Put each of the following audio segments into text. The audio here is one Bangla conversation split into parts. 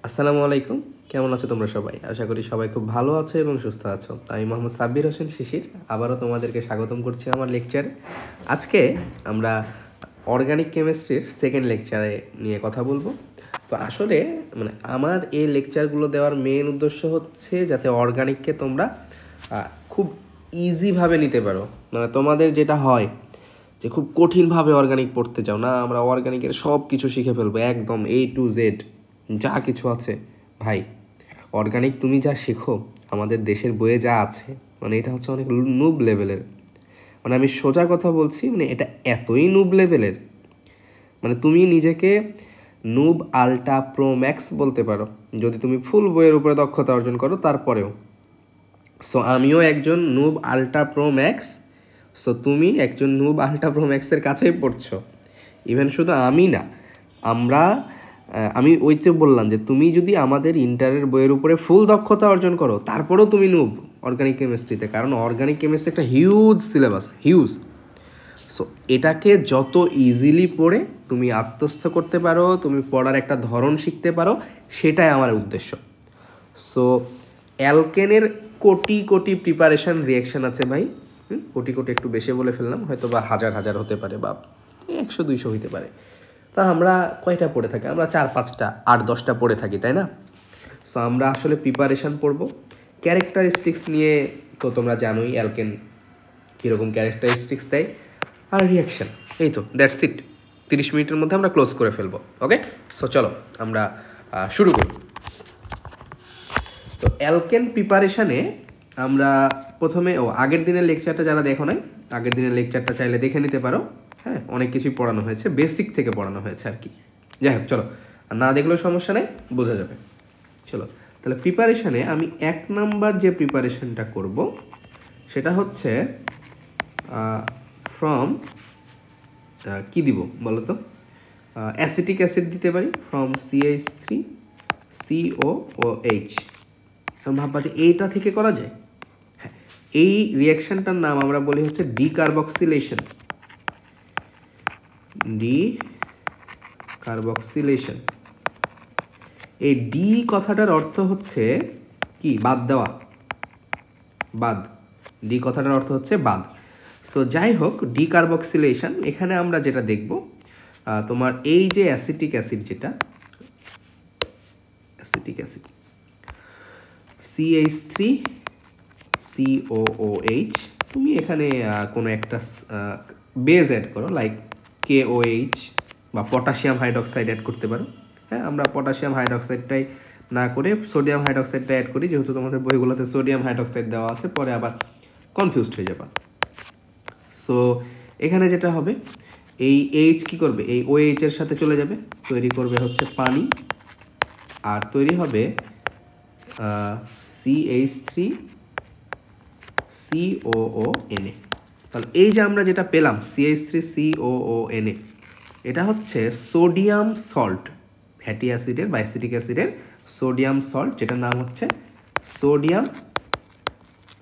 আসসালামু আলাইকুম। কেমন আছো তোমরা সবাই? আশা করি সবাই খুব ভালো আছো এবং সুস্থ আছো। আমি মোহাম্মদ সাব্বির হোসেন শিশির আবারও তোমাদেরকে স্বাগতম করছি আমার লেকচারে। আজকে আমরা অর্গানিক কেমিস্ট্রির সেকেন্ড লেকচারে নিয়ে কথা বলবো। তো আসলে আমার এই লেকচারগুলো দেওয়ার মেন উদ্দেশ্য হচ্ছে যাতে অর্গানিককে তোমরা খুব ইজিভাবে নিতে পারো। তোমাদের যেটা হয় যে খুব কঠিনভাবে অর্গানিক পড়তে চাও না, আমরা অর্গানিকের সব কিছু শিখে ফেলবো একদম A to Z যা কিছু আছে। ভাই, অর্গানিক তুমি যা শেখো আমাদের দেশের বইয়ে যা আছে এটা হচ্ছে অনেক নুব লেভেলের। আমি সোজা কথা বলছি, এটা এতই নুব লেভেলের তুমি নিজেকে নুব আল্ট্রা প্রো ম্যাক্স বলতে পারো যদি তুমি ফুল বইয়ের উপরে দক্ষতা অর্জন করো। তারপরেও আমিও একজন নুব আল্ট্রা প্রো ম্যাক্স। তুমি একজন নুব আল্ট্রা প্রো ম্যাক্সের কাছেই পড়ছো। ইভেন শুধু আমি না, আমি ওই যে বললাম যে তুমি যদি আমাদের ইন্টারের বইয়ের উপরে ফুল দক্ষতা অর্জন করো তারপরেও তুমি নুব অর্গানিক কেমিস্ট্রিতে, কারণ অর্গানিক কেমিস্ট্রি একটা হিউজ সিলেবাস, হিউজ। এটাকে যত ইজিলি পড়ে তুমি আত্মস্থ করতে পারো, তুমি পড়ার একটা ধরন শিখতে পারো, সেটাই আমার উদ্দেশ্য। অ্যালকেনের কোটি কোটি প্রিপারেশন রিয়াকশান আছে ভাই। কোটি কোটি একটু বেশি বলে ফেললাম, হয়তো বা হাজার হাজার হতে পারে বা 100-200 হতে পারে। তা আমরা কয়টা পড়ে থাকি? আমরা 4-5টা 8-10টা পড়ে থাকি, তাই না? আমরা আসলে প্রিপারেশান পড়বো ক্যারেক্টারিস্টিক্স নিয়ে। তো তোমরা জানোই অ্যালকেন কীরকম ক্যারেক্টারিস্টিক্স দেয়, আর রিয়াকশান। এই তো, দ্যাটস ইট। 30 মিনিটের মধ্যে আমরা ক্লোজ করে ফেলবো। ওকে, চলো আমরা শুরু করি। তো অ্যালকেন প্রিপারেশানে আমরা প্রথমে আগের দিনের লেকচারটা যারা দেখো নাই, আগের দিনের লেকচারটা চাইলে দেখে নিতে পারো। হ্যাঁ, অনেক কিছুই পড়ানো হয়েছে, বেসিক থেকে পড়ানো হয়েছে আর কি। যাই হোক, চলো, আর না দেখলেও সমস্যা নেই, বোঝা যাবে। চলো তাহলে প্রিপারেশানে আমি 1 নাম্বার যে প্রিপারেশানটা করব সেটা হচ্ছে ফ্রম কি দিব বলো তো? অ্যাসিটিক অ্যাসিড দিতে পারি, ফ্রম CH3COOH। ভাববা যে এইটা থেকে করা যায়। হ্যাঁ, এই রিয়াকশনটার নাম আমরা বলি হচ্ছে ডিকার্বক্সিলেশন। ডিকার্বক্সিলেশন। এই ডি কথাটার অর্থ হচ্ছে কি? বাদ দেওয়া, বাদ। ডি কথাটার অর্থ হচ্ছে বাদ। যাই হোক, ডিকার্বক্সিলেশন এখানে আমরা যেটা দেখব, তোমার এই যে অ্যাসিটিক অ্যাসিড, যেটা অ্যাসিটিক অ্যাসিড CH3COOH, তুমি এখানে কোনো একটা বেজ অ্যাড করো, লাইক KOH বা পটাশিয়াম হাইড্রক্সাইড অ্যাড করতে পারো। হ্যাঁ, আমরা পটাশিয়াম হাইড্রক্সাইডটাই না করে সোডিয়াম হাইড্রক্সাইডটা অ্যাড করি, যেহেতু তোমাদের বইগুলোতে সোডিয়াম হাইড্রক্সাইড দেওয়া আছে, পরে আবার কনফিউজড হয়ে যাবা। এখানে যেটা হবে, এই এইচ কি করবে? এই OH এর সাথে চলে যাবে, তৈরি করবে হচ্ছে পানি, আর তৈরি হবে CH3COONA। তাহলে এই যে আমরা যেটা পেলাম CH3COONA, এটা হচ্ছে সোডিয়াম সল্ট, ফ্যাটি অ্যাসিডের বা অ্যাসিটিক অ্যাসিডের সোডিয়াম সল্ট, যেটার নাম হচ্ছে সোডিয়াম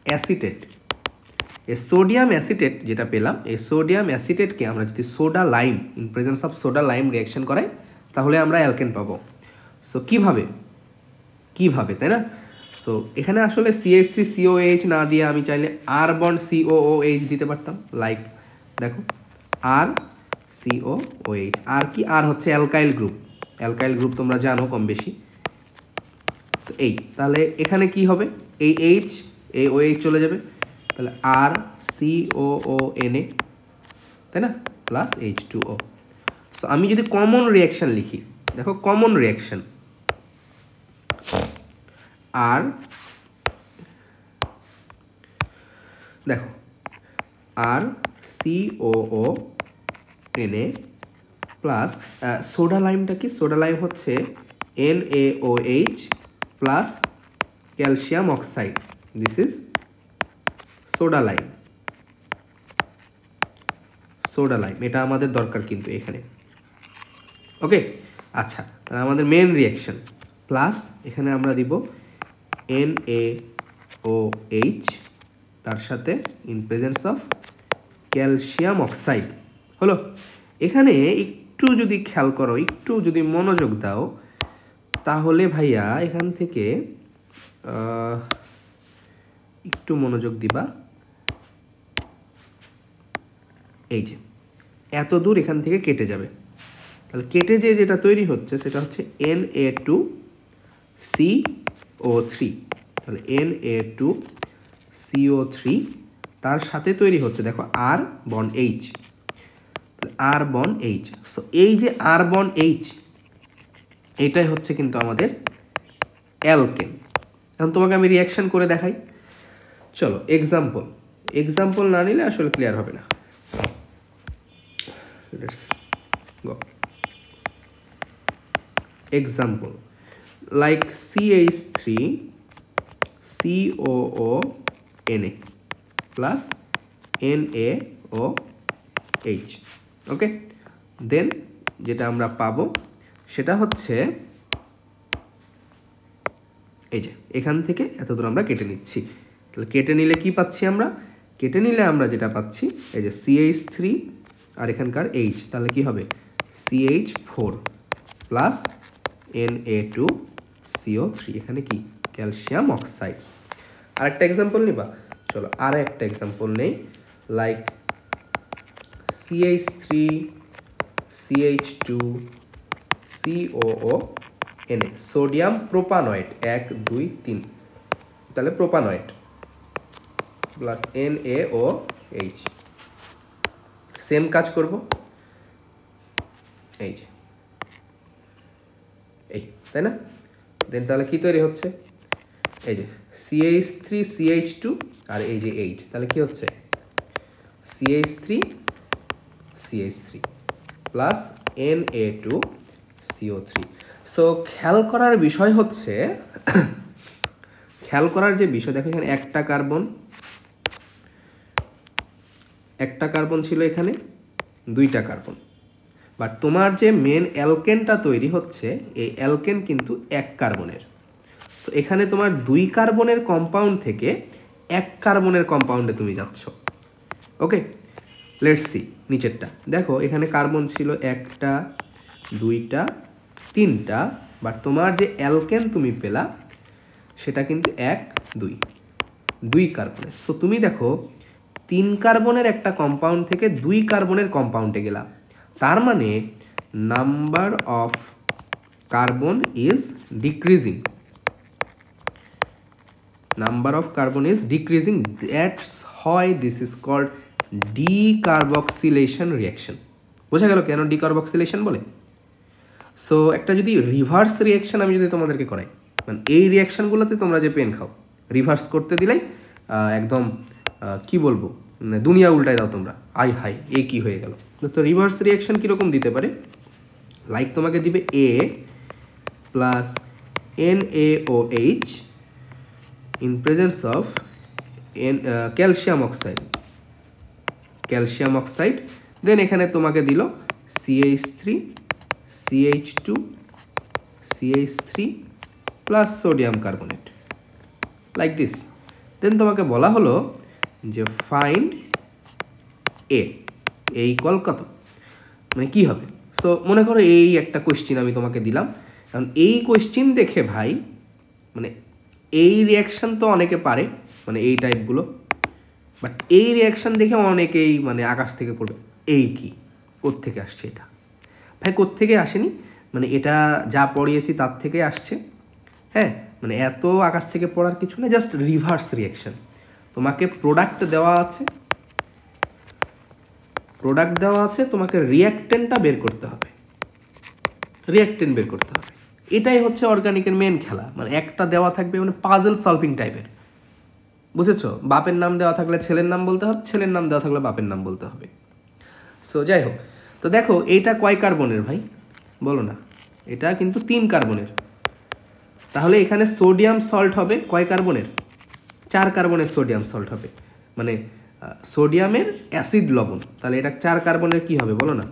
অ্যাসিটেট। এই সোডিয়াম অ্যাসিটেট যেটা পেলাম, এই সোডিয়াম অ্যাসিটেটকে আমরা যদি soda lime, in presence of soda lime reaction করাই, তাহলে আমরা অ্যালকেন পাবো। কিভাবে, তাই না? এখানে আসলে CH3COOH না দিয়ে আমি চাইলে R বন্ড COOH দিতে পারতাম। লাইক দেখো, RCOOH। আর কি? আর হচ্ছে অ্যালকাইল গ্রুপ। অ্যালকাইল গ্রুপ তোমরা জানো কম বেশি। তো তাহলে এখানে কি হবে? এই H, এই OH চলে যাবে, তাহলে RCOONA, তাই না, প্লাস H2O। আমি যদি কমন রিয়াকশান লিখি, দেখো কমন রিয়াকশান, আর দেখো RCOONA প্লাস সোডা লাইমটা কি? সোডা লাইম হচ্ছে NaOH plus calcium oxide. This is soda lime. Soda lime এটা আমাদের দরকার কিন্তু এখানে। ওকে, আচ্ছা, আমাদের মেন রিয়াকশন প্লাস এখানে আমরা দিব NaOH, তার সাথে in presence of calcium oxide. এখানে একটু যদি খেয়াল করো, একটু যদি মনোযোগ দাও, তাহলে ভাইয়া এখান থেকে একটু মনোযোগ দিবা, এই যে এত দূর এখান থেকে কেটে যাবে, তাহলে কেটে যেটা তৈরি হচ্ছে সেটা হচ্ছে Na2CO3, তাহলে Na2CO3 তার সাথে তৈরি হচ্ছে দেখো R bond H, R bond H। So এই যে R বন্ড H এটাই হচ্ছে কিন্তু আমাদের অ্যালকেন। এখন তোমাকে আমি রিয়াকশন করে দেখাই, চলো এক্সাম্পল না নিলে আসলে ক্লিয়ার হবে না। Let's go. Example like CH3COONA plus NaOH, ওকে। দেন যেটা আমরা পাবো সেটা হচ্ছে এই যে এখান থেকে এত দূর আমরা কেটে নিচ্ছি, তাহলে কেটে নিলে কি পাচ্ছি আমরা? কেটে নিলে আমরা যেটা পাচ্ছি এই যে CH3 আর এখানকার H, তাহলে কি হবে CH4 প্লাস Na2CO3, এখানে কি ক্যালসিয়াম অক্সাইড। আরেকটা এক্সাম্পল নিবা, চলো আর একটা এক্সাম্পল নেই, লাইক CH3CH2COONA সোডিয়াম প্রোপানয়েড 1 2 3, তাহলে প্রোপানয়েড প্লাস NaOH, সেম কাজ করব, এই যে এই, তাই না? দেন তাহলে কি তৈরি হচ্ছে এই যে CH3CH2 আর এই যে H, তাহলে কি হচ্ছে CH3CH3 প্লাস Na2CO3। সো খেয়াল করার বিষয় হচ্ছে খেয়াল করার যে বিষয় দেখো এখানে একটা কার্বন ছিল, এখানে দুইটা কার্বন, বাট তোমার যে মেন অ্যালকেনটা তৈরি হচ্ছে এই অ্যালকেন কিন্তু এক কার্বনের। সো এখানে তোমার 2 কার্বনের কম্পাউন্ড থেকে 1 কার্বনের কম্পাউন্ডে তুমি যাচ্ছ, ওকে। লেটস সি নিচেরটা দেখো, এখানে কার্বন ছিল 1টা 2টা 3টা, বাট তোমার যে অ্যালকেন তুমি পেলা সেটা কিন্তু 1 2 কার্বনের। সো তুমি দেখো 3 কার্বনের একটা কম্পাউন্ড থেকে 2 কার্বনের কম্পাউন্ডে গেলা, তার মানে number of carbon is decreasing, that's হয় this is called decarboxylation reaction. বোঝা গেল কেন ডিকার্বক্সিলেশন বলে? সো একটা যদি রিভার্স রিয়াকশন আমি যদি তোমাদেরকে করাই, মানে এই রিয়াকশনগুলোতে তোমরা যে পেন খাও, রিভার্স করতে দিলেই একদম কি বলবো, মানে দুনিয়া উল্টায় দাও তোমরা, আই হাই এ কি হয়ে গেল। তো রিভার্স রিয়াকশন কীরকম দিতে পারে, লাইক তোমাকে দিবে A plus NaOH in presence of calcium oxide, then এখানে তোমাকে দিল CH3CH2CH3 plus sodium carbonate, like this. Then তোমাকে বলা হলো যে ফাইন্ড A ইকুয়াল কত, মানে কী হবে। সো মনে করো এই একটা কোয়েশ্চিন আমি তোমাকে দিলাম, কারণ এই কোয়েশ্চিন দেখে ভাই মানে এই রিয়াকশান তো অনেকে পারে, মানে এই টাইপগুলো, বাট এই রিয়াকশান দেখে অনেকেই মানে আকাশ থেকে পড়বে, এই কি কোত্থেকে আসছে এটা ভাই, কোত্থেকে আসেনি, মানে এটা যা পড়িয়েছি তার থেকে আসছে। হ্যাঁ, মানে এত আকাশ থেকে পড়ার কিছু না, জাস্ট রিভার্স রিয়াকশান। তোমাকে প্রোডাক্ট দেওয়া আছে, তোমাকে রিয়াক্টেন্টটা বের করতে হবে, এটাই হচ্ছে অর্গানিকের মেন খেলা। মানে একটা দেওয়া থাকবে, মানে পাজল সলভিং টাইপের, বুঝেছো? বাপের নাম দেওয়া থাকলে ছেলের নাম বলতে হবে, ছেলের নাম দেওয়া থাকলে বাপের নাম বলতে হবে। সো যাই হোক, তো দেখো এইটা কয় কার্বনের ভাই বলো না, এটা কিন্তু 3 কার্বনের। তাহলে এখানে সোডিয়াম সল্ট হবে কয় কার্বনের, 4 কার্বনের সোডিয়াম সল্ট হবে, মানে সোডিয়ামের অ্যাসিড লবণ। তাহলে এটা 4 কার্বনের কি হবে বলো না,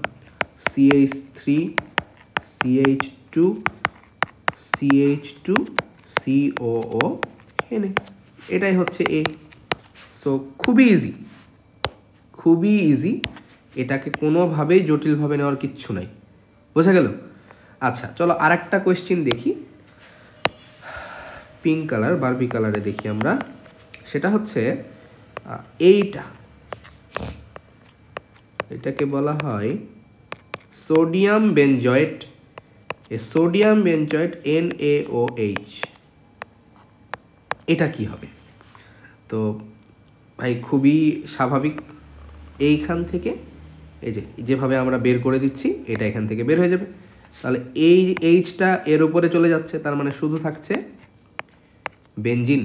CH3CH2CH2COONA, এটাই হচ্ছে A। সো খুবই ইজি, এটাকে কোনোভাবেই জটিলভাবে নেওয়ার কিচ্ছু নাই, বোঝা গেল? আচ্ছা চলো আর একটা কোয়েশ্চেন দেখি, পিঙ্ক কালার, বারবি কালারে দেখি আমরা, সেটা হচ্ছে এটাকে বলা হয় sodium benzoate, sodium benzoate NaOH। এটা কি হবে? তো ভাই খুবই স্বাভাবিক, এইখান থেকে এই যেভাবে আমরা বের করে দিচ্ছি এটা এখান থেকে বের হয়ে যাবে। তাহলে এই এইচটা এর উপরে চলে যাচ্ছে, তার মানে শুধু থাকছে বেনজিন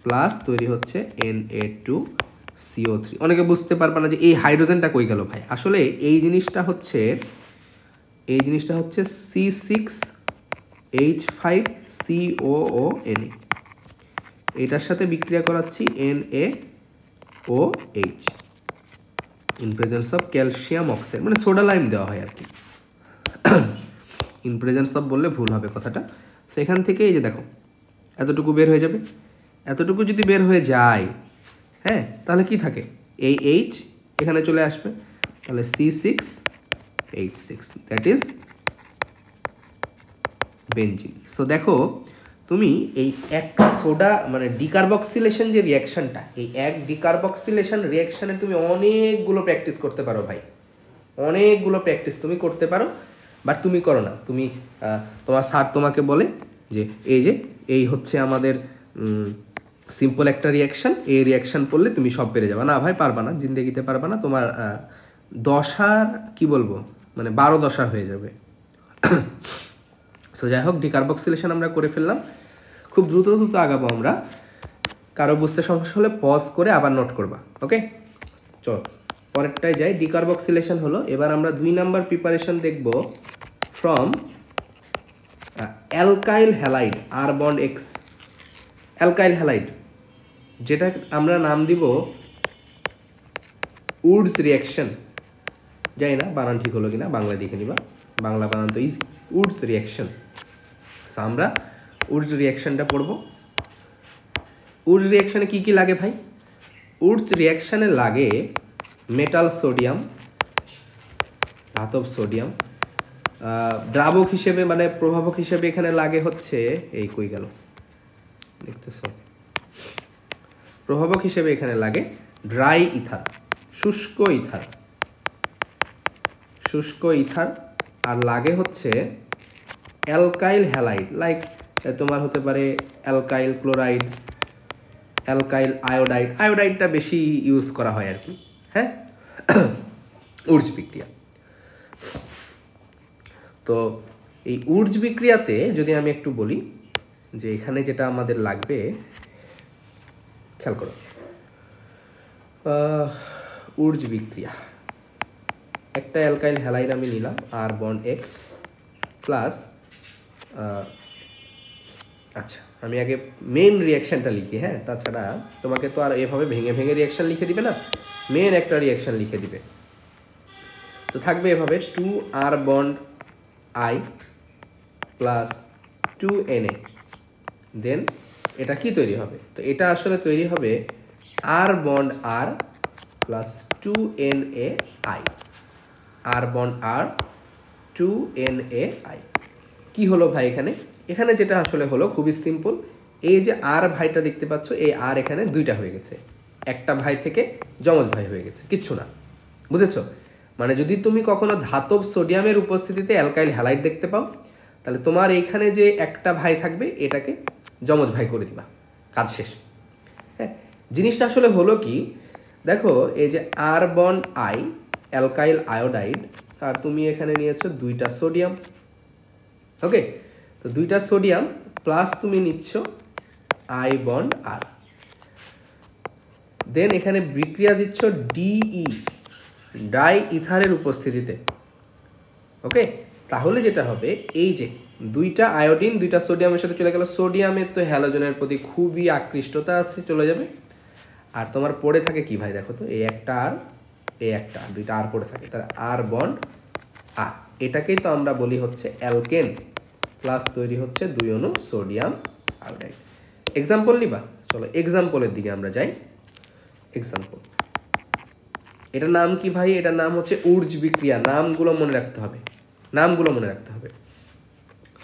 প্লাস তৈরি হচ্ছে Na2CO3। অনেকে বুঝতে পারবে না যে এই হাইড্রোজেনটা কই গেল ভাই। আসলে এই জিনিসটা হচ্ছে C6H5COONA, এটার সাথে বিক্রিয়া করাচ্ছি NaOH in presence of calcium oxide, মানে সোডা লাইম দেওয়া হয় আর কি। ইন প্রেজেন্স অফ বললে ভুল হবে কথাটা। তো এখান থেকে এই যে দেখো এতটুকু বের হয়ে যাবে, এতটুকু যদি বের হয়ে যায়, হ্যাঁ, তাহলে কি থাকে, এই H এখানে চলে আসবে, তাহলে C6H6, that is benzene. So দেখো তুমি এই এক সোডা মানে ডিকার্বক্সিলেশন যে রিয়াকশানটা, এই এক ডিকার্বক্সিলেশন রিয়াকশানে তুমি অনেকগুলো প্র্যাকটিস করতে পারো ভাই, অনেকগুলো প্র্যাকটিস তুমি করতে পারো। বাট তুমি করো না, তুমি তোমার স্যার তোমাকে বলে যে এই হচ্ছে আমাদের সিম্পল একটা রিয়াকশান, এই রিয়াকশান পড়লে তুমি সব পেরে যাবে। না ভাই, পারবা না, জিন্দেগিতে পারবা না, তোমার দশার কি বলবো মানে 12 দশা হয়ে যাবে। সো যাই হোক, ডিকার্বক্সিলেশন আমরা করে ফেললাম, খুব দ্রুত আগাবো আমরা। কারো বুঝতে সমস্যা হলে পজ করে আবার নোট করবা, ওকে? চলো পরেরটায় যাই। ডিকার্বক্সিলেশন হলো, এবার আমরা 2 নাম্বার প্রিপারেশন দেখব from alkyl halide R bond X, alkyl halide, যেটা আমরা নাম দিব উডস রিয়াকশন। জানি না বানান ঠিক হলো কিনা, বাংলা দেখে নিবা, বাংলা বানান তো ইজি, উডস রিয়াকশন। সো আমরা উডস রিয়াকশনটা পড়ব। উডস রিয়াকশানে কী কী লাগে ভাই? উডস রিয়াকশানে লাগে মেটাল সোডিয়াম, ধাতব সোডিয়াম, দ্রাবক হিসেবে মানে প্রভাবক হিসেবে এখানে লাগে হচ্ছে এই কই গেল দেখতেছ, প্রভাবক হিসেবে এখানে লাগে ড্রাই ইথার, শুষ্ক ইথার, আর লাগে হচ্ছে অ্যালকাইল হ্যালাইড, লাইক তোমার হতে পারে অ্যালকাইল ক্লোরাইড, অ্যালকাইল আয়োডাইড, আয়োডাইডটা বেশি ইউজ করা হয় আর কি, হ্যাঁ, উডস বিক্রিয়া। তো এই উডস বিক্রিয়াতে যদি আমি একটু বলি যে এখানে যেটা আমাদের লাগবে, খেয়াল করো, উডস বিক্রিয়া, একটা অ্যালকাইল হ্যালাইড আমি নিলাম R bond X প্লাস, আচ্ছা আমি আগে মেন রিয়াকশানটা লিখি, হ্যাঁ, তাছাড়া তোমাকে তো আর এভাবে ভেঙে ভেঙে রিয়াকশান লিখে দিবে না, মেন একটা রিয়াকশান লিখে দিবে। তো থাকবে এভাবে 2R bond I plus 2Na, দেন এটা কি তৈরি হবে? তো এটা আসলে তৈরি হবে R bond R plus 2NaI, R bond R 2NaI। কি হলো ভাই এখানে যেটা আসলে হলো খুবই সিম্পল, এই যে আর ভাইটা দেখতে পাচ্ছ, এই আর এখানে দুইটা হয়ে গেছে, একটা ভাই থেকে যমজ ভাই হয়ে গেছে, কিচ্ছু না, বুঝেছো? মানে যদি তুমি কখনো ধাতব সোডিয়ামের উপস্থিতিতে অ্যালকাইল হ্যালাইড দেখতে পাও, তাহলে তোমার এইখানে যে একটা ভাই থাকবে এটাকে যমজ ভাই করে দিবা, কাজ শেষ। হ্যাঁ, জিনিসটা আসলে হলো কি দেখো, এই যে R bond I alkyl iodide, আর তুমি এখানে নিয়েছো দুইটা সোডিয়াম, ওকে? তো দুইটা সোডিয়াম প্লাস তুমি নিচ্ছ I bond R, দেন এখানে বিক্রিয়া দিচ্ছ DE, ডাই ইথারের উপস্থিতিতে, ওকে? তাহলে যেটা হবে, এই যে দুইটা আয়োডিন দুইটা সোডিয়ামের সাথে চলে গেল, সোডিয়ামের তো হ্যালোজেনের প্রতি খুবই আকৃষ্টতা আছে, চলে যাবে। আর তোমার পড়ে থাকে কি ভাই, দেখো তো, এই একটা আর এই একটা আর, দুইটা আর পড়ে থাকে, তাহলে R bond R, এটাকেই তো আমরা বলি হচ্ছে অ্যালকেন, প্লাস তৈরি হচ্ছে 2 অণু সোডিয়াম আয়োডাইড। এক্সাম্পল নিবা, চলো এক্সাম্পলের দিকে আমরা যাই। এক্সাম্পল, এটার নাম কি ভাই? এটার নাম হচ্ছে উডস বিক্রিয়া, নামগুলো মনে রাখতে হবে।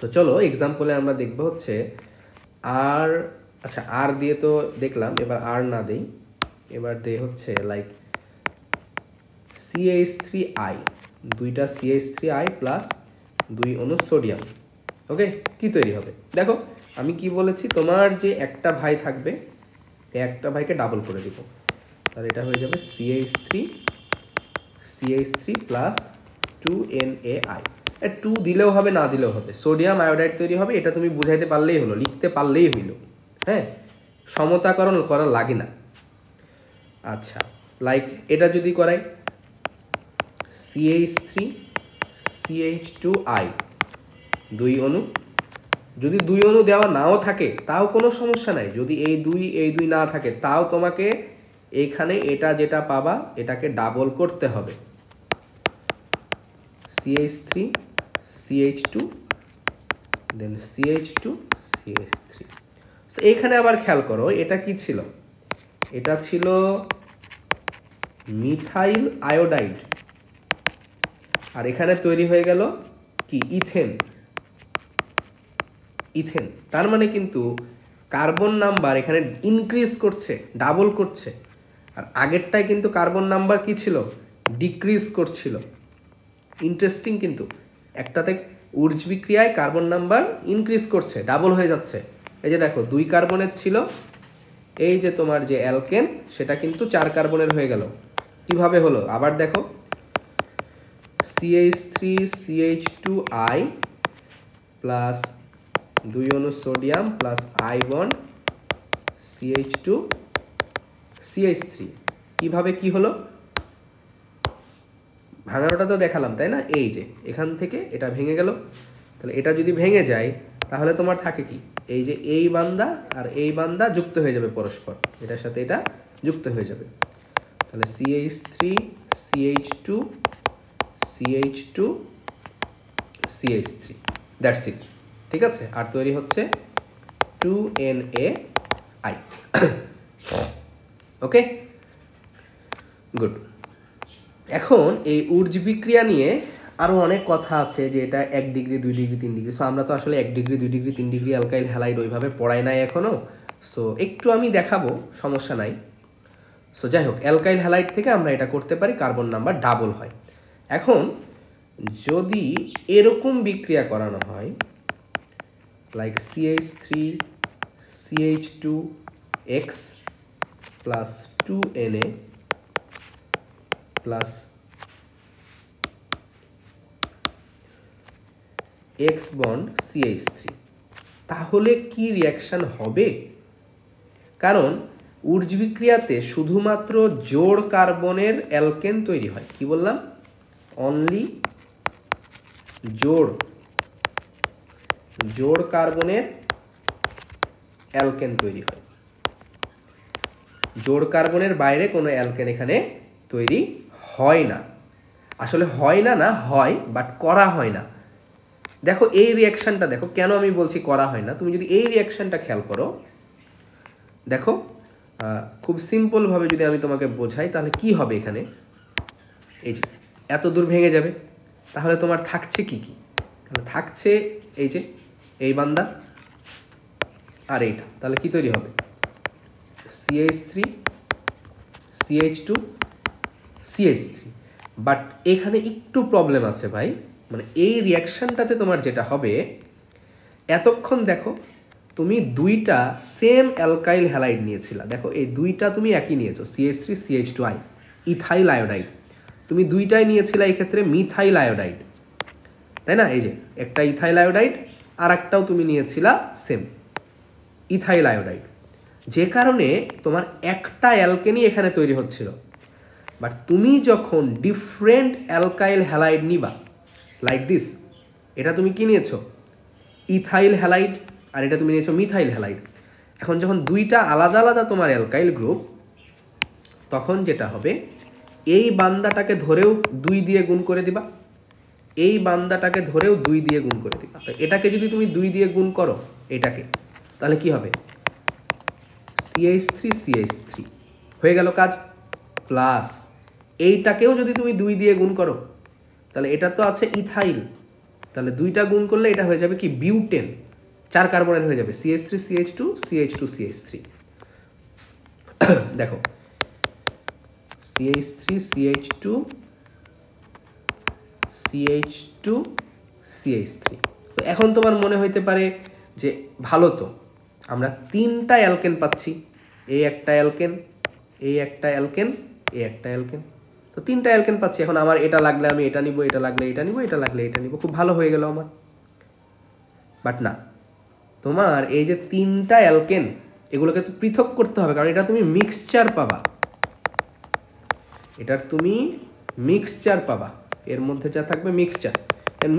তো চলো এক্সাম্পলে আমরা দেখবো হচ্ছে আর আচ্ছা আর দিয়ে তো দেখলাম, এবার আর না দেই, এবার দে হচ্ছে লাইক CH3I, দুইটা CH3I প্লাস 2 অণু সোডিয়াম। ওকে, কি তৈরি হবে দেখো, আমি কি বলেছি, তোমার যে একটা ভাই থাকবে এই একটা ভাইকে ডাবল করে দিব, তাহলে এটা হয়ে যাবে CH3 প্লাস 2NaI। 2 দিলেও হবে না দিলেও হবে, সোডিয়াম আয়োডাইড তৈরি হবে, এটা তুমি বুঝাইতে পারলেই হলো, লিখতে পারলেই হইল। হ্যাঁ, সমতাকরণ করা লাগে না। আচ্ছা লাইক এটা যদি করাই CH3CH2I, 2 অণু, যদি 2 অণু দেওয়া নাও থাকে তাও কোনো সমস্যা নাই, যদি এই দুই না থাকে তাও তোমাকে এইখানে এটা যেটা পাবা এটাকে ডাবল করতে হবে, CH3CH2 দেন CH2CH3। সো এইখানে আবার খেয়াল করো এটা কি ছিল, এটা ছিল মিথাইল আয়োডাইড, আর এখানে তৈরি হয়ে গেল কি ইথেন। তার মানে কিন্তু কার্বন নাম্বার এখানে ইনক্রিজ করছে, ডাবল করছে, আর আগেরটায় কিন্তু কার্বন নাম্বার কি ছিল, ডিক্রিজ করছিল। ইন্টারেস্টিং, কিন্তু একটাতে উর্জ বিক্রিয়ায় কার্বন নাম্বার ইনক্রিজ করছে, ডাবল হয়ে যাচ্ছে। এই যে দেখো 2 কার্বনের ছিল, এই যে তোমার যে অ্যালকেন সেটা কিন্তু 4 কার্বনের হয়ে গেল। কিভাবে হলো আবার দেখো, CH3CH2I প্লাস 2 অণু sodium plus I bond CH2CH3, কিভাবে কি হলো, ভাঙানোটা তো দেখালাম তাই না, এই যে এখান থেকে এটা ভেঙে গেল, তাহলে এটা যদি ভেঙে যায় তাহলে তোমার থাকে কি, এই যে এই বান্দা আর এই বান্দা যুক্ত হয়ে যাবে পরস্পর, এটার সাথে এটা যুক্ত হয়ে যাবে, তাহলে CH3CH2CH2CH3, দ্যাটস ইট। ঠিক আছে, আর তৈরি হচ্ছে 2NaI। ওকে, গুড। এখন এই উর্জ বিক্রিয়া নিয়ে আরও অনেক কথা আছে, যে এটা 1 ডিগ্রি 2 ডিগ্রি 3 ডিগ্রি। সো আমরা তো আসলে 1 degree 2 degree 3 degree alkyl halide ওইভাবে পড়াই নাই এখনও, সো একটু আমি দেখাবো, সমস্যা নাই। সো যাই হোক, অ্যালকাইল হ্যালাইড থেকে আমরা এটা করতে পারি, কার্বন নাম্বার ডাবল হয়। এখন যদি এরকম বিক্রিয়া করানো হয় like CH3CH2X plus 2Na plus X bond CH3, তাহলে কি রিয়াকশন হবে? কারণ উর্জ বিক্রিয়াতে শুধুমাত্র জোড় কার্বনের অ্যালকেন তৈরি হয়। কি বললাম? অনলি জোড় কার্বনের অ্যালকেন তৈরি হয়, জোড় কার্বনের বাইরে কোনো অ্যালকেন এখানে তৈরি হয় না। আসলে হয় না, হয়, বাট করা হয় না। দেখো এই রিয়াকশনটা দেখো, কেন আমি বলছি করা হয় না, তুমি যদি এই রিয়াকশনটা খেয়াল করো, দেখো খুব সিম্পলভাবে যদি আমি তোমাকে বোঝাই তাহলে কি হবে, এখানে এই যে এত দূর ভেঙে যাবে, তাহলে তোমার থাকছে কি কি, তাহলে থাকছে এই যে এই বান্দা আর এইটা, তাহলে কি তৈরি হবে, CH3CH2CH3। বাট এখানে একটু প্রবলেম আছে ভাই, মানে এই রিয়াকশনটাতে তোমার যেটা হবে, এতক্ষণ দেখো তুমি দুইটা সেম অ্যালকাইল হ্যালাইড নিয়েছিলা, দেখো এই দুইটা তুমি একই নিয়েছো, CH3CH2I, ইথাইল আয়োডাইড, তুমি দুইটাই নিয়েছিলা এই ক্ষেত্রে মিথাইল আয়োডাইড, তাই না? এই যে একটা ইথাইল আয়োডাইড আর একটাও তুমি নিয়েছিলা সেম ইথাইল আয়োডাইড, যে কারণে তোমার একটা অ্যালকেনই এখানে তৈরি হচ্ছিল। বাট তুমি যখন ডিফারেন্ট অ্যালকাইল হ্যালাইড নিবা লাইক দিস, এটা তুমি কি নিয়েছো, ইথাইল হ্যালাইড, আর এটা তুমি নিয়েছো মিথাইল হ্যালাইড। এখন যখন দুইটা আলাদা আলাদা তোমার অ্যালকাইল গ্রুপ, তখন যেটা হবে, এই বান্দাটাকে ধরেও 2 দিয়ে গুণ করে দিবা, এই বান্দাটাকে ধরেও 2 দিয়ে গুণ করে দিবা। তো এটাকে যদি তুমি 2 দিয়ে গুণ করো এটাকে, তাহলে কি হবে, CH3CH3 হয়ে গেল কাজ। প্লাস এইটাকেও যদি তুমি 2 দিয়ে গুণ করো, তাহলে এটা তো আছে ইথাইল, তাহলে 2টা গুণ করলে এটা হয়ে যাবে কি বিউটেন। 4 কার্বনের হয়ে যাবে CH3 CH2 CH2 CH3 দেখো CH3 CH2 CH2 CH3। তো এখন তোমার মনে হইতে পারে যে ভালো, তো আমরা 3টা অ্যালকেন পাচ্ছি, এই একটা অ্যালকেন, এই একটা অ্যালকেন, এই একটা অ্যালকেন, তো 3টা অ্যালকেন পাচ্ছি। এখন আমার এটা লাগলে আমি এটা নিব, এটা লাগলে এটা নিব, এটা লাগলে এটা নিব, খুব ভালো হয়ে গেল আমার। বাট না, তোমার এই যে 3টা অ্যালকেন এগুলোকে তো পৃথক করতে হবে, কারণ এটা তুমি মিক্সচার পাবা, এটার তুমি মিক্সচার পাবা, এর মধ্যে যা থাকবে মিক্সচার।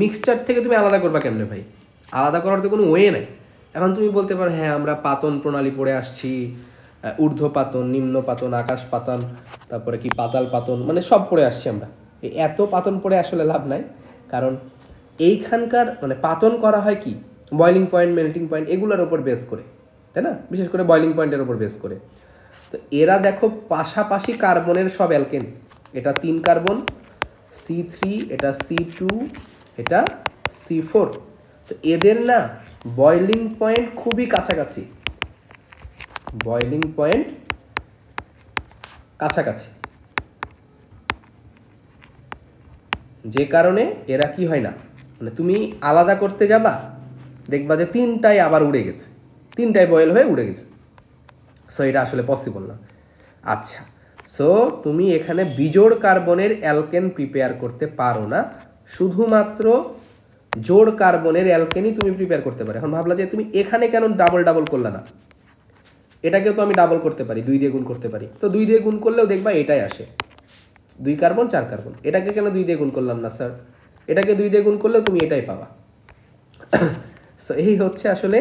মিক্সচার থেকে তুমি আলাদা করবা কেমনে ভাই? আলাদা করার তো কোনো ওয়ে নাই। এখন তুমি বলতে পারো হ্যাঁ আমরা পাতন প্রণালী পড়ে আসছি, ঊর্ধ্ব পাতন, নিম্ন পাতন, আকাশ পাতন, তারপরে কি পাতাল পাতন, মানে সব পড়ে আসছি আমরা। এত পাতন পড়ে আসলে লাভ নাই, কারণ এইখানকার মানে পাতন করা হয় কি বয়লিং পয়েন্ট, মেল্টিং পয়েন্ট এগুলোর ওপর বেস করে, তাই না? বিশেষ করে বয়লিং পয়েন্টের ওপর বেস করে। তো এরা দেখো পাশাপাশি কার্বনের সব অ্যালকেন, এটা 3 কার্বন C3, এটা C2, এটা C4। তো এদের না বয়লিং পয়েন্ট খুবই কাছাকাছি, বয়লিং পয়েন্ট কাছাকাছি, যে কারণে এরা কি হয় না, মানে তুমি আলাদা করতে যাবা দেখবা যে 3টাই আবার উড়ে গেছে, 3টাই বয়েল হয়ে উড়ে গেছে। সো এটা আসলে পসিবল না। আচ্ছা, সো তুমি এখানে বিজোড় কার্বনের অ্যালকেন প্রিপেয়ার করতে পারো না, শুধুমাত্র জোড় কার্বনের অ্যালকেনই তুমি প্রিপেয়ার করতে পারো। এখন ভাবলা যে তুমি এখানে কেন ডাবল ডাবল করলে না, এটাকেও তো আমি ডাবল করতে পারি, 2 দিয়ে গুণ করতে পারি। তো 2 দিয়ে গুণ করলেও দেখবা এটাই আসে, 2 কার্বন 4 কার্বন। এটাকে কেন 2 দিয়ে গুণ করলাম না স্যার? এটাকে 2 দিয়ে গুণ করলেও তুমি এটাই পাবা। সো এই হচ্ছে আসলে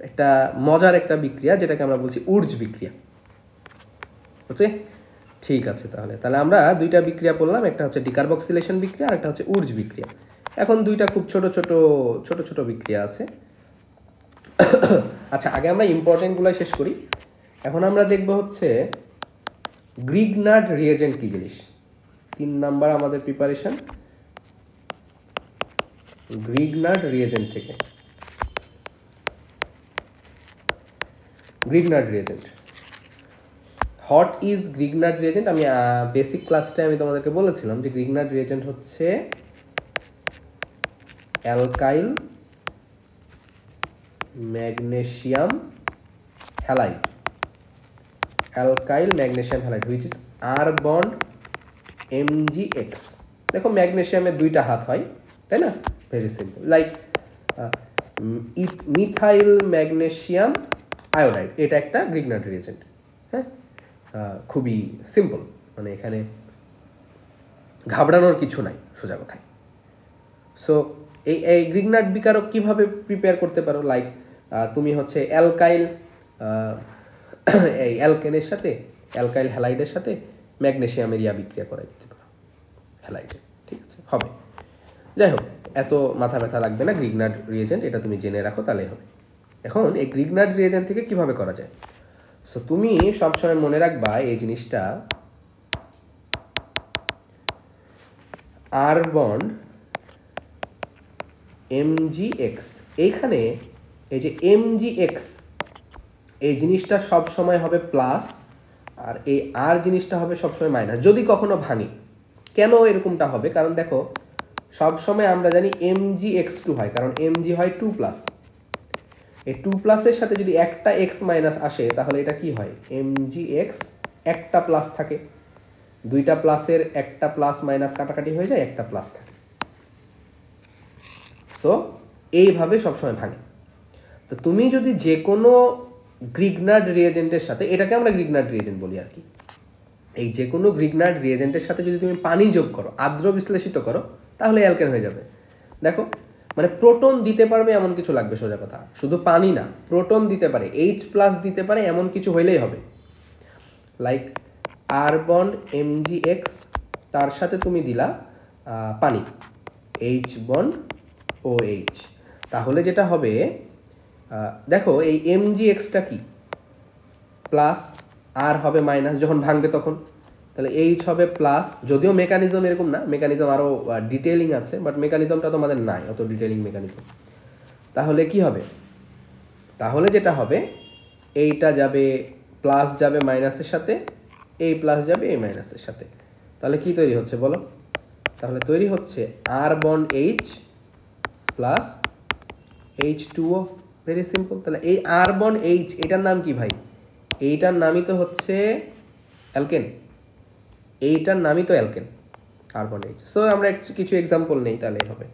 একটা মজার একটা বিক্রিয়া, যেটাকে আমরা বলছি উর্জ বিক্রিয়া। ওকে, ঠিক আছে। তাহলে আমরা 2টা বিক্রিয়া পড়লাম, একটা হচ্ছে ডিকার্বক্সিলেশন বিক্রিয়া আর একটা হচ্ছে উর্জ বিক্রিয়া। এখন 2টা খুব ছোট ছোট বিক্রিয়া আছে। আচ্ছা, আগে আমরা ইম্পর্টেন্টগুলো শেষ করি। এখন আমরা দেখব হচ্ছে গ্রিগনার্ড রিয়েজেন্ট কি জিনিস। 3 নাম্বার আমাদের প্রিপারেশন গ্রিগনার্ড রিয়েজেন্ট থেকে। Grignard reagent, what is Grignard reagent? আমি বেসিক ক্লাসটায় আমি তোমাদেরকে বলেছিলাম যে গ্রিগনার্ড রিয়েজেন্ট হচ্ছে alkyl magnesium halide, alkyl magnesium halide which is R bond MgX। দেখো ম্যাগনেসিয়ামের 2টা হাত হয়, তাই না? Very simple, like methyl magnesium iodide, এটা একটা গ্রিগনার্ড রিয়েজেন্ট। হ্যাঁ, খুবই সিম্পল, মানে এখানে ঘাবড়ানোর কিছু নাই, সোজা কথায়। সো এই গ্রিগনার্ড বিকারক কীভাবে প্রিপেয়ার করতে পারো? লাইক তুমি হচ্ছে অ্যালকাইল এই অ্যালকেনের সাথে অ্যালকাইল হ্যালাইডের সাথে ম্যাগনেসিয়ামের বিক্রিয়া করা যেতে পারে হ্যালাইডের, ঠিক আছে, হবে। যাই হোক, এত মাথা ব্যথা লাগবে না, গ্রিগনার্ড রিয়েজেন্ট এটা তুমি জেনে রাখো তাহলেই হবে। এখন এই গ্রিগনার্ড রিয়েজেন্ট থেকে কিভাবে করা যায়? সো তুমি সবসময় মনে রাখবা এই জিনিসটা, আর বন্ড MgX, এইখানে এই যে MgX এই জিনিসটা সব সময় হবে প্লাস, আর এই আর জিনিসটা হবে সবসময় মাইনাস, যদি কখনো ভাঙে। কেন এরকমটা হবে? কারণ দেখো সব সময় আমরা জানি MgX2 হয়, কারণ Mg হয় 2+। এই 2+এর সাথে যদি একটা x মাইনাস আসে তাহলে এটা কি হয়? MgX একটা প্লাস থাকে, 2টা প্লাসের একটা প্লাস মাইনাস কাটাকাটি হয়ে যায়, একটা প্লাস থাকে। সো এইভাবে সবসময় ভাঙে। তো তুমি যদি যে কোনো গ্রিগনার্ড রিয়েজেন্টের সাথে, এটাকে আমরা গ্রিগনার্ড রিয়েজেন্ট বলি আর কি, এই যে কোনো গ্রিগনার্ড রিয়েজেন্টের সাথে যদি তুমি পানি যোগ করো, আর্দ্র বিশ্লেষিত করো, তাহলে অ্যালকেন হয়ে যাবে। দেখো, মানে প্রোটন দিতে পারবে এমন কিছু লাগবে, সোজা কথা। শুধু পানি না, প্রোটন দিতে পারে, H+ দিতে পারে, এমন কিছু হইলেই হবে। লাইক আর বন্ড MgX, তার সাথে তুমি দিলা পানি, H বন্ড OH, তাহলে যেটা হবে দেখো এই MgXটা কি প্লাস, আর হবে মাইনাস যখন ভাঙবে তখন, তাহলে H হবে প্লাস। যদিও মেকানিজম এরকম না, মেকানিজম আরও ডিটেইলিং আছে, বাট মেকানিজমটা তোমাদের নাই অত ডিটেইলিং মেকানিজম। তাহলে কি হবে? তাহলে যেটা হবে এইটা যাবে প্লাস যাবে মাইনাসের সাথে, এই প্লাস যাবে এই মাইনাসের সাথে, তাহলে কি তৈরি হচ্ছে বলো? তাহলে তৈরি হচ্ছে R bond H plus H2O। Very simple. তাহলে এই আর বন্ড এইচ এটার নাম কি ভাই? এইটার নামই তো হচ্ছে অ্যালকেন, এইটার নামই তো অ্যালকেন, আর বন্ড এইচ। সো আমরা কিছু এক্সাম্পল নেই, তাহলে হবে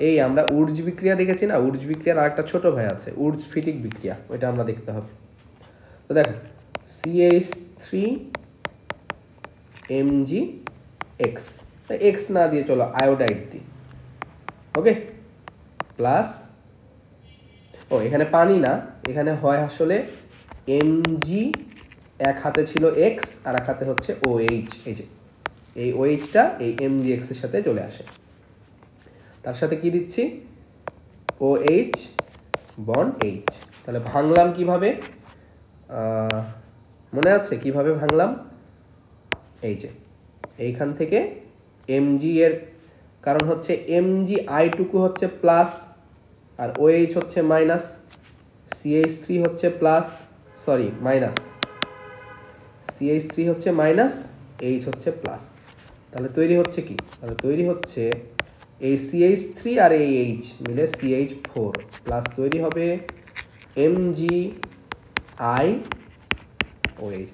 এই আমরা উর্জ বিক্রিয়া দেখেছি না, উর্জ বিক্রিয়ার আরেকটা ছোট ভাই আছে উর্জ ফিটিক বিক্রিয়া, ওইটা আমরা দেখতে হবে। তো দেখো CH3MgX, এক্স না দিয়ে চলো আয়োডাইড দিই, ওকে, প্লাস এখানে পানি না, এখানে হয় আসলে Mg, এক হাতে ছিল এক্স আর এক হাতে হচ্ছে OH, এই যে এই OH-টা এই MgX এর সাথে চলে আসে, তার সাথে কি দিচ্ছি OH বন্ড H। তাহলে ভাঙলাম কিভাবে, মনে আছে কিভাবে ভাঙলাম? এই যে এইখান থেকে Mg এর কারণ হচ্ছে Mg আইটুকু হচ্ছে প্লাস আর OH হচ্ছে মাইনাস, CH3 হচ্ছে প্লাস, সরি মাইনাস, CH3 হচ্ছে মাইনাস, H হচ্ছে প্লাস, তাহলে তৈরি হচ্ছে কি? তাহলে তৈরি হচ্ছে এই CH3 আর এই H মিলে CH4 প্লাস তৈরি হবে MgIOH।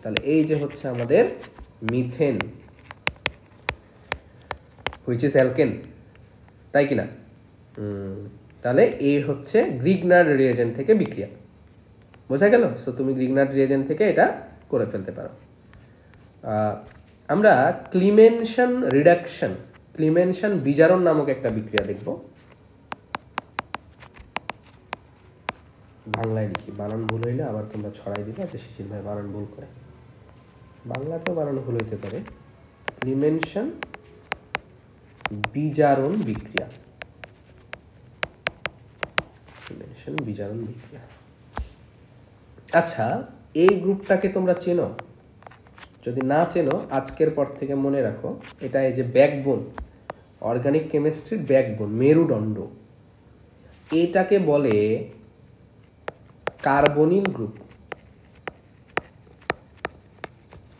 তাহলে এই যে হচ্ছে আমাদের মিথেন, হুইচ ইজ অ্যালকেন, তাই কি না? তাহলে এই হচ্ছে গ্রিগনার রিয়েজেন্ট থেকে বিক্রিয়া, বোঝা গেল? সো তুমি গ্রিগনার রিয়েজেন্ট থেকে এটা করে ফেলতে পারো। আমরা ক্লিমেনশন রিডাকশন, ক্লিমেনশন বিজারণ নামক একটা বিক্রিয়া দেখব। বাংলায় লিখি, বানান ভুল হইলে আবার তোমরা ছড়াই দিবে যে শিশির ভাই বানান ভুল করে, বাংলাতেও বানান ভুল হইতে পারে। ক্লিমেনশন বিজারণ বিক্রিয়া, ক্লিমেনশন বিজারণ বিক্রিয়া। আচ্ছা, এই গ্রুপটাকে তোমরা চেনো? যদি না চেনো আজকের পর থেকে মনে রাখো, এটা এই যে ব্যাকবোন, অর্গানিক কেমিস্ট্রির ব্যাকবোন, মেরুদণ্ড, এটাকে বলে কার্বনিল গ্রুপ।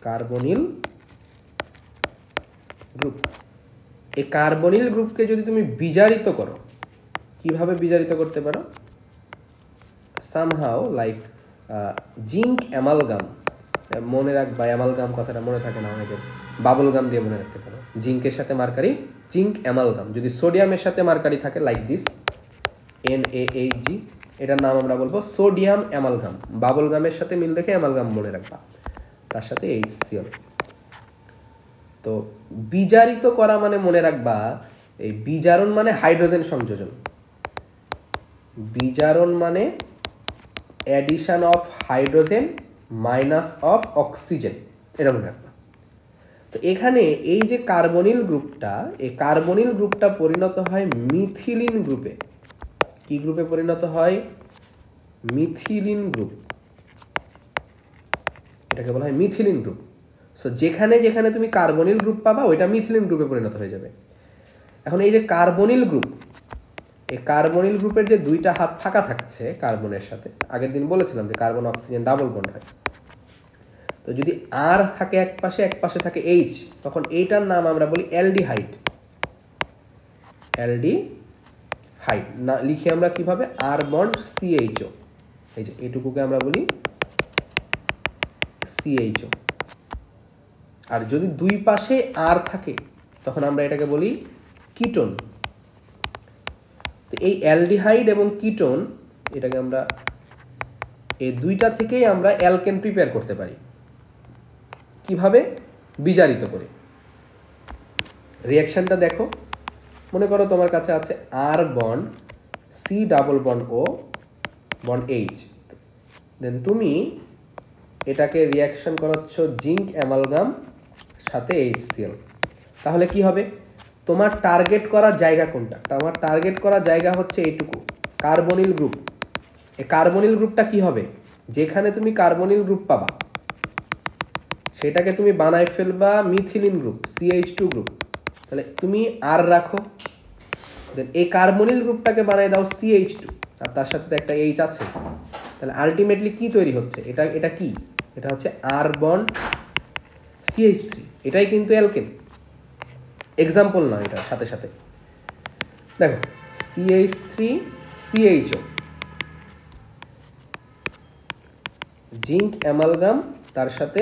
কার্বনিল গ্রুপ, এই কার্বনিল গ্রুপকে যদি তুমি বিজারিত করো, কিভাবে বিজারিত করতে পারো? সামহাও লাইক জিঙ্ক অ্যামালগাম, মনে রাখবা অ্যামালগাম কথাটা মনে থাকে না অনেকের, বাবল গাম দিয়ে মনে রাখতে পারো। জিঙ্কের সাথে মার্কারি, জিঙ্ক অ্যামালগাম। যদি সোডিয়ামের সাথে মার্কারি থাকে লাইক দিস NaHG, এটার নাম আমরা বলবো সোডিয়াম অ্যামালগাম। বাবল গামের সাথে মিল রেখে অ্যামালগাম মনে রাখবা, তার সাথে HCl। তো বিজারিত করা মানে মনে রাখবা, এই বিজারণ মানে হাইড্রোজেন সংযোজন, বিজারণ মানে addition of hydrogen minus of oxygen, এটা মনে রাখবা। তো এখানে এই যে কার্বনিল গ্রুপটা, এই কার্বনিল গ্রুপটা পরিণত হয় মিথিলিন গ্রুপে। কি গ্রুপে পরিণত হয়? মিথিলিন গ্রুপ, এটাকে বলা হয় মিথিলিন গ্রুপ। সো যেখানে যেখানে তুমি কার্বনিল গ্রুপ পাবা ওইটা মিথিলিন গ্রুপে পরিণত হয়ে যাবে। এখন এই যে কার্বনিল গ্রুপ, এই কার্বনিল গ্রুপের যে দুইটা হাত ফাঁকা থাকছে কার্বনের সাথে, আগের দিন বলেছিলাম যে কার্বন অক্সিজেন ডাবল বন্ড হয়, তো যদি আর থাকে এক পাশে, এক পাশে থাকে H, তখন এইটার নাম আমরা বলি অ্যালডিহাইড। অ্যালডিহাইড না লিখি আমরা কিভাবে? আর বন্ড CHO, এই যে এটুকুকে আমরা বলি CHO। আর যদি দুই পাশে আর থাকে তখন আমরা এটাকে বলি কিটোন। তো এই অ্যালডিহাইড এবং কিটোন, এটাকে আমরা এই দুইটা থেকেই আমরা অ্যালকেন প্রিপেয়ার করতে পারি। কিভাবে? বিজারিত করে। রিঅ্যাকশনটা দেখো, মনে করো তোমার কাছে আছে R bond C double bond O bond H, then তুমি এটাকে রিঅ্যাকশন করাচ্ছ জিঙ্ক অ্যামালগাম সাথে HCl। তাহলে কি হবে? তোমার টার্গেট করা জায়গা কোনটা? তোমার টার্গেট করা জায়গা হচ্ছে এইটুকু, কার্বনিল গ্রুপ। এই কার্বনিল গ্রুপটা কি হবে? যেখানে তুমি কার্বনিল গ্রুপ পাবা সেটাকে তুমি বানায় ফেলবা মিথিলিন গ্রুপ, CH2 গ্রুপ। তাহলে তুমি আর রাখো, দেন এই কার্বনিল গ্রুপটাকে বানায় দাও CH2, আর তার সাথে তো একটা H আছে, তাহলে আলটিমেটলি কি তৈরি হচ্ছে, এটা এটা কি, এটা হচ্ছে আর বন্ড CH3, এটাই কিন্তু অ্যালকেন, এক্সাম্পল না এটার সাথে সাথে। দেখো CH3 CHO, জিঙ্ক অ্যামালগাম তার সাথে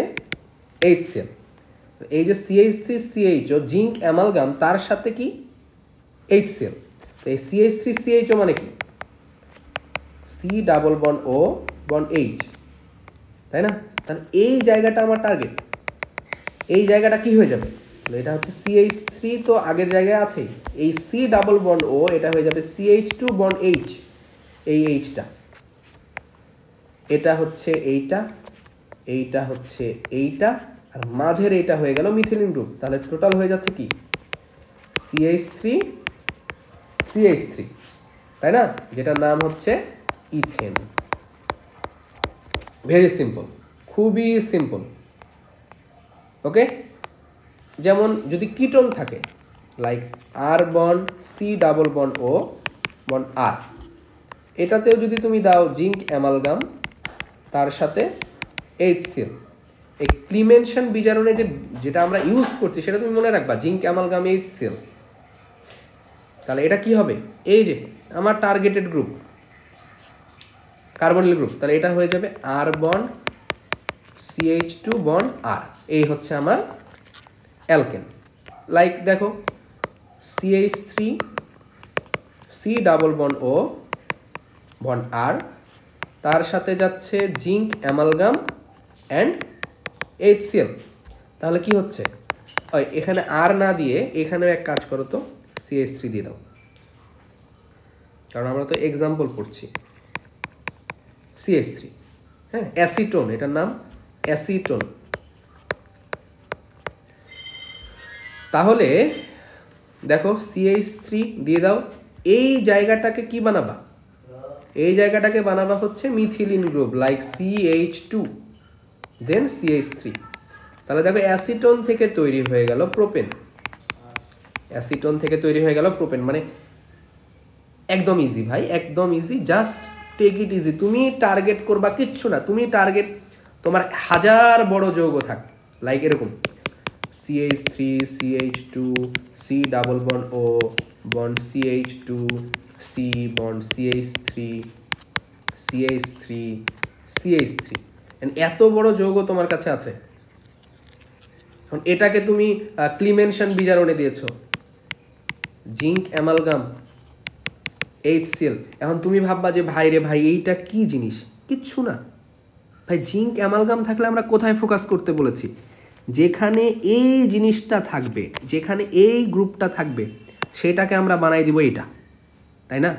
HCl, এই যে CH3 CHO জিঙ্ক অ্যামালগাম তার সাথে কি HCl, তো এই CH3 CHO মানে কি C double bond O bond H, তাই না? তাহলে এই জায়গাটা আমার টার্গেট, এই জায়গাটা কি হয়ে যাবে, এটা হচ্ছে CH3 তো আগের জায়গায় আছে, এই C ডাবল বন্ড O এটা হয়ে যাবে CH2 বন্ড H, এই Hটা, এটা হচ্ছে এইটা, এইটা হচ্ছে এইটা, আর মাঝের এইটা হয়ে গেল মিথিলিন গ্রুপ। তাহলে টোটাল হয়ে যাচ্ছে কি CH3 CH3, তাই না, যেটার নাম হচ্ছে ইথেন। ভেরি সিম্পল, খুবই সিম্পল। ওকে, যেমন যদি কিটোন থাকে like R bond C double bond O bond R, এটাতেও যদি তুমি দাও জিঙ্ক অ্যামালগাম তার সাথে HCl, এই ক্লিমেনশন বিজারণে যেটা আমরা ইউজ করছি সেটা তুমি মনে রাখবা, জিঙ্ক অ্যামালগাম HCl। তাহলে এটা কি হবে, এই যে আমার টার্গেটেড গ্রুপ কার্বনিল গ্রুপ, তাহলে এটা হয়ে যাবে আর বন্ড CH2 বন্ড R, এই হচ্ছে আমার অ্যালকেন। লাইক দেখো CH3 C double bond O bond R, তার সাথে যাচ্ছে জিঙ্ক অ্যামালগাম অ্যান্ড HCl, তাহলে কি হচ্ছে, এখানে আর না দিয়ে এখানেও এক কাজ করো তো CH3 দিয়ে দাও, কারণ আমরা তো এক্সাম্পল পড়ছি। CH3, হ্যাঁ, অ্যাসিটোন, এটার নাম অ্যাসিটোন। তাহলে দেখো CH3 দিয়ে দাও, এই জায়গাটাকে কি বানাবা, এই জায়গাটাকে বানাবা হচ্ছে মিথিলিন গ্রুপ লাইক CH2 দেন CH3। তাহলে দেখো অ্যাসিটোন থেকে তৈরি হয়ে গেল প্রোপেন, অ্যাসিটোন থেকে তৈরি হয়ে গেল প্রোপেন, মানে একদম ইজি ভাই, একদম easy, just take it easy. তুমি টার্গেট করবা কিচ্ছু না, তুমি টার্গেট তোমার হাজার বড় যৌগ থাক লাইক এরকম CH3 CH2 C double bond O bond CH2 C bond CH3 CH3 CH3, এত বড় যৌগ তোমার কাছে আছে, এখন এটাকে তুমি ক্লিমেনশন বিজারণে দিয়েছো জিঙ্ক অ্যামালগাম HCl। এখন তুমি ভাববা যে ভাই রে ভাই এইটা কি জিনিস, কিচ্ছু না ভাই, জিঙ্ক অ্যামালগাম থাকলে আমরা কোথায় ফোকাস করতে বলেছি, যেখানে এই জিনিসটা থাকবে, যেখানে এই গ্রুপটা থাকবে সেটাকে আমরা বানাই দিব এইটা, তাই না,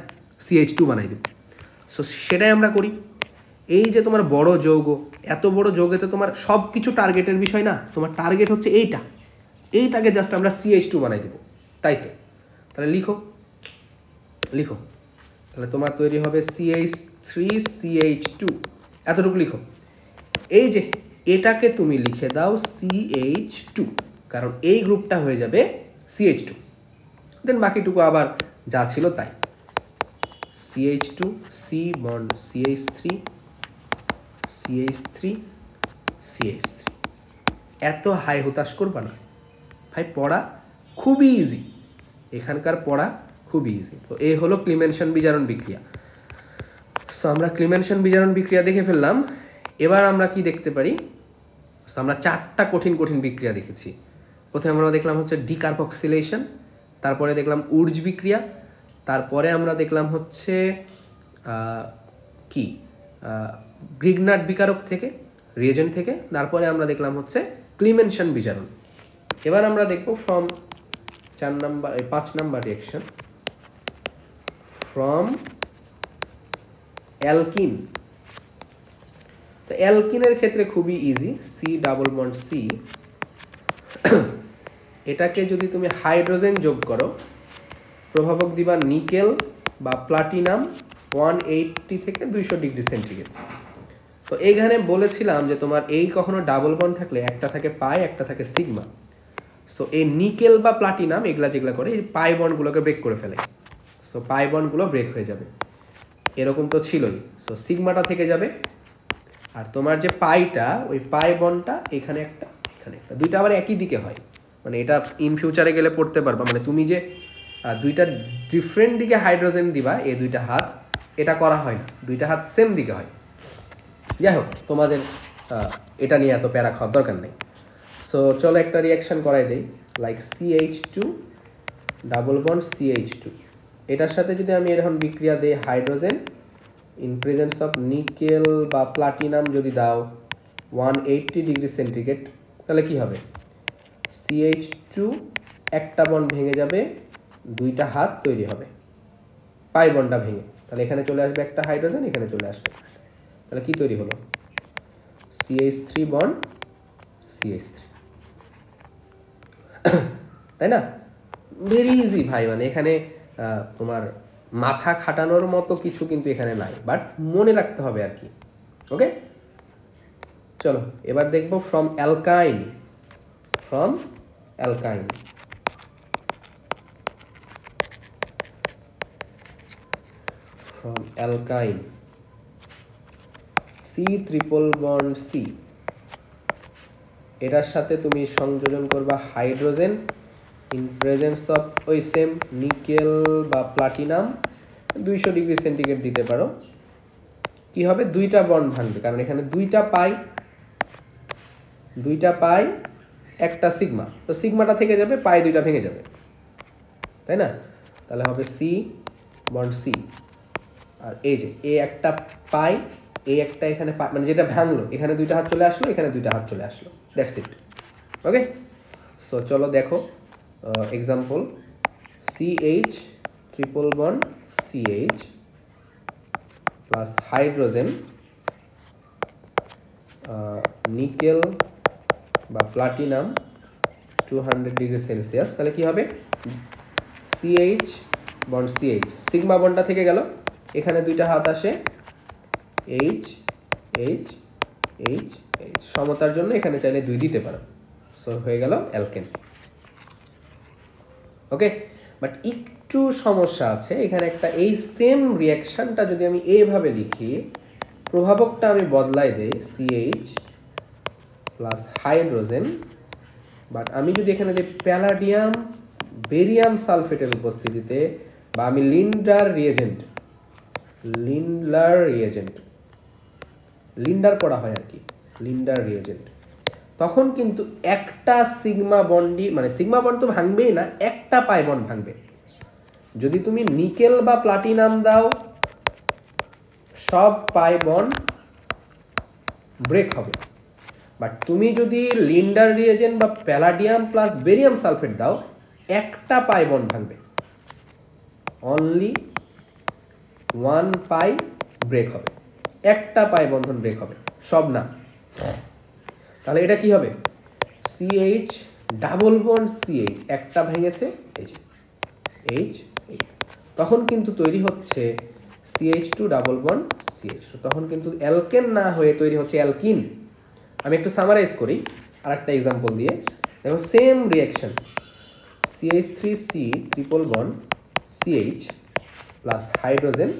CH2 বানাই দিব। সো সেটাই আমরা করি। এই যে তোমার বড় যৌগ, এত বড় যৌগেতে তোমার সব কিছু টার্গেটের বিষয় না, তোমার টার্গেট হচ্ছে এইটা, এইটাকে জাস্ট আমরা CH2 বানাই দিব, তাই তো। তাহলে লিখো লিখো, তাহলে তোমার তৈরি হবে CH3 CH2, এতটুকু লিখো। এই যে এটাকে তুমি লিখে দাও CH2, কারণ এই গ্রুপটা হয়ে যাবে CH2, দেন বাকিটুকু আবার যা ছিল তাই, CH2 C bond CH3 CH3 CH3। এত হাই হতাশ করবা না ভাই, পড়া খুবই ইজি, এখানকার পড়া খুবই ইজি। তো এই হলো ক্লিমেনশন বিজারণ বিক্রিয়া। সো আমরা ক্লিমেনশন বিজারণ বিক্রিয়া দেখে ফেললাম, এবার আমরা কি দেখতে পারি, সো আমরা চারটা কঠিন কঠিন বিক্রিয়া দেখেছি। প্রথমে আমরা দেখলাম হচ্ছে ডিকার্বক্সিলেশন, তারপরে দেখলাম উর্জ বিক্রিয়া, তারপরে আমরা দেখলাম হচ্ছে কি গ্রিগনার্ড বিকারক থেকে, রিয়েজেন্ট থেকে, তারপরে আমরা দেখলাম হচ্ছে ক্লিমেনশন বিজারণ। এবার আমরা দেখব from 5 number reaction, from alkyne. তো অ্যালকিনের ক্ষেত্রে খুবই easy, C double bond C, এটাকে যদি তুমি হাইড্রোজেন যোগ করো, প্রভাবক দিবা নিকেল বা প্লাটিনাম 180 থেকে 200 ডিগ্রি সেন্টিগ্রেড। তো এইখানে বলেছিলাম যে তোমার এই কখনো ডাবল বন্ড থাকলে একটা থাকে পাই, একটা থাকে সিগমা। সো এই নিকেল বা প্লাটিনাম এগুলা যেগুলা করে এই পাই বন্ডগুলোকে ব্রেক করে ফেলে, সো পাই বন্ডগুলো ব্রেক হয়ে যাবে। এরকম তো ছিলই, সো সিগমাটা থেকে যাবে। আর তোমার যে পাইটা, ওই পাই বন্ডটা এখানে একটা, দুইটা আবার একই দিকে হয়, মানে এটা ইন ফিউচারে গেলে পড়তে পারবা। মানে তুমি যে দুইটা ডিফারেন্ট দিকে হাইড্রোজেন দিবা, এই দুইটা হাত, এটা করা হয় না, দুইটা হাত সেম দিকে হয়। যাই হোক, তোমাদের এটা নিয়ে এত প্যারা খাওয়ার দরকার নেই। সো চলো একটা রিয়াকশান করাই দেই, like CH2 double bond CH2, এটার সাথে যদি আমি এরকম বিক্রিয়া দিই hydrogen in presence of nickel বা প্লাটিনাম যদি দাও 180 ডিগ্রি সেন্টিগ্রেড, তাহলে কি হবে? CH2 একটা বন্ড ভেঙে যাবে, দুইটা হাত তৈরি হবে, পাই বন্ডটা ভেঙে, তাহলে এখানে চলে আসবে একটা হাইড্রোজেন, এখানে চলে আসবে, তাহলে কি তৈরি হলো? CH3 বন্ড CH3, তাই না? ভেরি ইজি ভাই, মানে এখানে তোমার মাথা খাটানোর মতো কিছু কিন্তু এখানে নাই, বাট মনে রাখতে হবে আর কি। ওকে, চলো এবার দেখবো from অ্যালকাইন। From অ্যালকাইন, from অ্যালকাইন C triple bond C, এটার সাথে তুমি সংযোজন করবা হাইড্রোজেন ইন প্রেজেন্স অফ ওই সেম নিকেল বা প্লাটিনাম, 200 ডিগ্রি সেন্টিগ্রেড দিতে পারো। কি হবে? দুইটা বন্ড ভাঙবে, কারণ এখানে দুইটা পাই একটা সিগমা, তো সিগমাটা থেকে যাবে, পাই দুইটা ভেঙে যাবে, তাই না? তাহলে হবে C বন্ড C, আর এই যে এ একটা পাই, এই একটা এখানে মানে যেটা ভাঙলো, এখানে দুইটা হাত চলে আসলো, এখানে দুইটা হাত চলে আসলো, দ্যাটস ইট। ওকে, সো চলো দেখো example, CH triple bond CH plus hydrogen nickel বা প্লাটিনাম 200 ডিগ্রি সেলসিয়াস, তাহলে কি হবে? CH বন্ড CH, সিগমা বন্ডটা থেকে গেল, এখানে দুইটা হাত আসে, H H H H, সমতার জন্য এখানে চাইলে 2 দিতে পারো, সো হয়ে গেল অ্যালকেন। ওকে, বাট একটু সমস্যা আছে এখানে একটা, এই সেম রিয়াকশানটা যদি আমি এইভাবে লিখি, প্রভাবকটা আমি বদলাই দেই CH প্লাস হাইড্রোজেন, বাট আমি যদি এখানে দিই প্যালাডিয়াম বেরিয়াম সালফেটের উপস্থিতিতে, বা আমি লিন্ডার পড়া হয় আর কি, লিন্ডার রিয়েজেন্ট, তখন কিন্তু একটা সিগমা বন্ডই, মানে সিগমা বন্ড তো ভাঙবেই না, একটা পাই বন্ড ভাঙবে। যদি তুমি নিকেল বা প্লাটিনাম দাও, সব পাই বন্ড ব্রেক হবে, বাট তুমি যদি লিন্ডার রিয়েজেন্ট বা প্যালাডিয়াম প্লাস বেরিয়াম সালফেট দাও, একটা পাই বন্ড ভাঙবে, অনলি 1 পাই ব্রেক হবে, একটা পাই বন্ধন ব্রেক হবে, সব না। তাহলে এটা কি হবে? CH ডাবল বন্ড CH, একটা ভেঙেছে, এই যে H, তখন কিন্তু তৈরি হচ্ছে CH2 ডাবল বন্ড CH2, তখন কিন্তু অ্যালকেন না হয়ে তৈরি হচ্ছে অ্যালকিন। আমি একটু সামারাইজ করি আর একটা এক্সাম্পল দিয়ে, দেখো same reaction, CH3C triple bond CH plus hydrogen,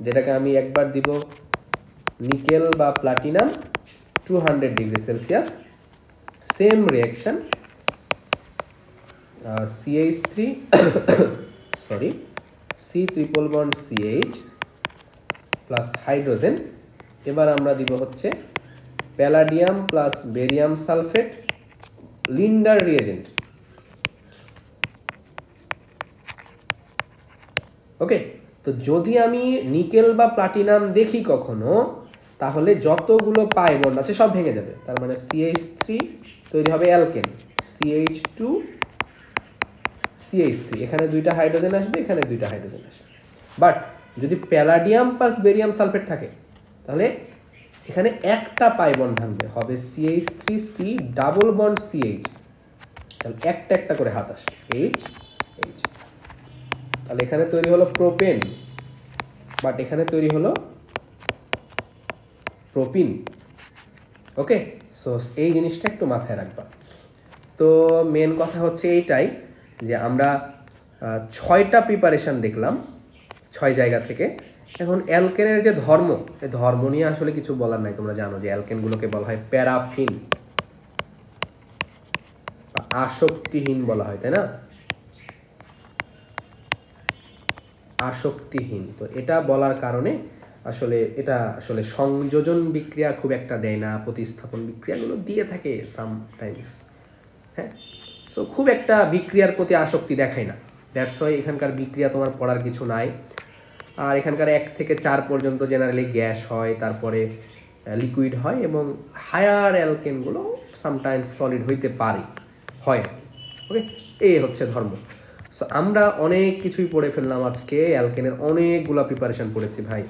যেটাকে আমি একবার দিব নিকেল বা platinum 200 degree Celsius, same reaction, CH3 sorry C triple bond CH plus hydrogen, এবার আমরা দিব হচ্ছে palladium plus barium sulphate, Lindlar reagent. Okay, তো যদি আমি নিকেল বা প্লাটিনাম দেখি কখনো, তাহলে যতগুলো পাই বন্ড আছে সব ভেঙে যাবে, তার মানে CH3 তৈরি হবে অ্যালকেন, CH2 CH3, এখানে দুইটা হাইড্রোজেন আসবে, এখানে দুইটা হাইড্রোজেন আসবে। বাট যদি প্যালাডিয়াম প্লাস বেরিয়াম সালফেট থাকে, তাহলে এখানে একটা পাই বন্ড ভাঙবে, হবে CH3C ডাবল বন্ড CH, তাহলে একটা একটা করে হাত আসবে, H H, তাহলে এখানে তৈরি হলো প্রোপেন, বাট এখানে তৈরি হলো প্রোপিন। ওকে, সো এই জিনিসটা একটু মাথায় রাখবা। তো মেন কথা হচ্ছে এইটাই যে আমরা 6টা প্রিপারেশান দেখলাম 6 জায়গা থেকে। এখন অ্যালকেনের যে ধর্ম, এই ধর্ম নিয়ে আসলে কিছু বলার নাই। তোমরা জানো যে অ্যালকেনগুলোকে বলা হয় প্যারাফিন বা আসক্তিহীন বলা হয়, তাই না? আসক্তিহীন। তো এটা বলার কারণে এটা আসলে সংযোজন বিক্রিয়া খুব একটা দেয় না, প্রতিস্থাপন বিক্রিয়াগুলো দিয়ে থাকে সামটাইমস। হ্যাঁ, সো খুব একটা বিক্রিয়ার প্রতি আসক্তি দেখায় না। দ্যাটস ওয়াই এখানকার বিক্রিয়া তোমার পড়ার কিছু নাই। আর এখানকার 1 থেকে 4 পর্যন্ত জেনারেলি গ্যাস হয়, তারপরে লিকুইড হয়, এবং হায়ার অ্যালকেনগুলো সামটাইমস সলিড হইতে পারে, হয় আর কি। ওকে, এই হচ্ছে ধর্ম। সো আমরা অনেক কিছুই পড়ে ফেললাম আজকে, অ্যালকেনের অনেকগুলো প্রিপারেশান পড়েছি ভাই।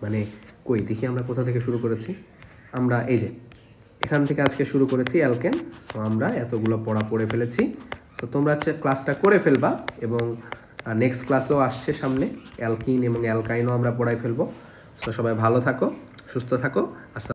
মানে কই দেখি আমরা কোথা থেকে শুরু করেছি। আমরা এই যে এখান থেকে আজকে শুরু করেছি অ্যালকেন। সো আমরা এতগুলো পড়া পড়ে ফেলেছি। সো তোমরা ক্লাসটা করে ফেলবা, এবং নেক্সট ক্লাসও আসছে সামনে, অ্যালকিন এবং অ্যালকাইনও আমরা পড়াই ফেলবো। সো সবাই ভালো থাকো, সুস্থ থাকো।